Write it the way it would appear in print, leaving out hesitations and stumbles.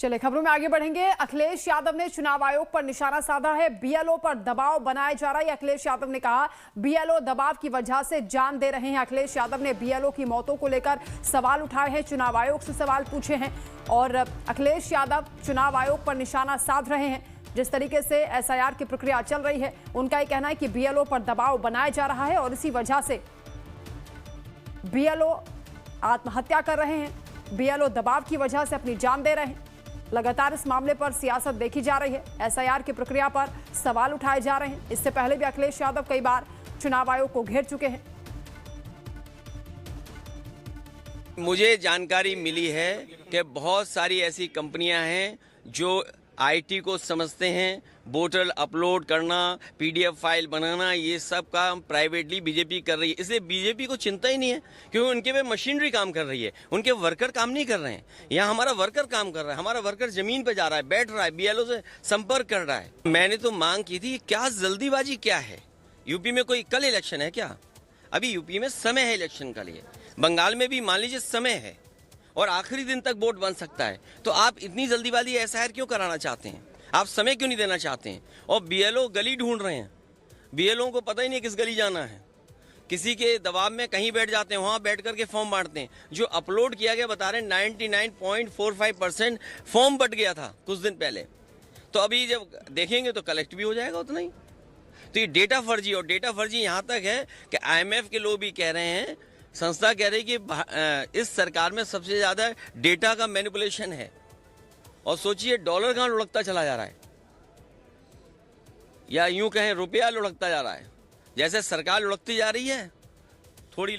चलिए खबरों में आगे बढ़ेंगे। अखिलेश यादव ने चुनाव आयोग पर निशाना साधा है। बीएलओ पर दबाव बनाया जा रहा है। अखिलेश यादव ने कहा बीएलओ दबाव की वजह से जान दे रहे हैं। अखिलेश यादव ने बीएलओ की मौतों को लेकर सवाल उठाए हैं, चुनाव आयोग से सवाल पूछे हैं और अखिलेश यादव चुनाव आयोग पर निशाना साध रहे हैं। जिस तरीके से एसआईआर की प्रक्रिया चल रही है, उनका यह कहना है कि बीएलओ पर दबाव बनाया जा रहा है और इसी वजह से बीएलओ आत्महत्या कर रहे हैं। बीएलओ दबाव की वजह से अपनी जान दे रहे हैं। लगातार इस मामले पर सियासत देखी जा रही है। एसआईआर की प्रक्रिया पर सवाल उठाए जा रहे हैं। इससे पहले भी अखिलेश यादव कई बार चुनाव आयोग को घेर चुके हैं। मुझे जानकारी मिली है कि बहुत सारी ऐसी कंपनियां हैं जो आईटी को समझते हैं। वोटर अपलोड करना, पीडीएफ फाइल बनाना, ये सब काम प्राइवेटली बीजेपी कर रही है। इसलिए बीजेपी को चिंता ही नहीं है क्योंकि उनके पे मशीनरी काम कर रही है, उनके वर्कर काम नहीं कर रहे हैं। यहाँ हमारा वर्कर काम कर रहा है, हमारा वर्कर जमीन पे जा रहा है, बैठ रहा है, बीएलओ से संपर्क कर रहा है। मैंने तो मांग की थी, क्या जल्दीबाजी क्या है? यूपी में कोई कल इलेक्शन है क्या? अभी यूपी में समय है इलेक्शन के लिए। बंगाल में भी मान लीजिए समय है और आखिरी दिन तक वोट बन सकता है। तो आप इतनी जल्दीबाजी एसआईआर क्यों कराना चाहते हैं? आप समय क्यों नहीं देना चाहते हैं? और बीएलओ गली ढूंढ रहे हैं। बीएलओ को पता ही नहीं किस गली जाना है, किसी के दबाव में कहीं बैठ जाते हैं, वहां बैठ करके फॉर्म बांटते हैं। जो अपलोड किया गया बता रहे 99.45% फॉर्म बट गया था कुछ दिन पहले। तो अभी जब देखेंगे तो कलेक्ट भी हो जाएगा उतना ही। तो ये डेटा फर्जी, और डेटा फर्जी यहाँ तक है कि IMF के लोग भी कह रहे हैं, संस्था कह रही कि इस सरकार में सबसे ज्यादा डेटा का मैनिपुलेशन है। और सोचिए डॉलर कहाँ लुढ़कता चला जा रहा है, या यूं कहें रुपया लुढ़कता जा रहा है। जैसे सरकार लुढ़कती जा रही है, थोड़ी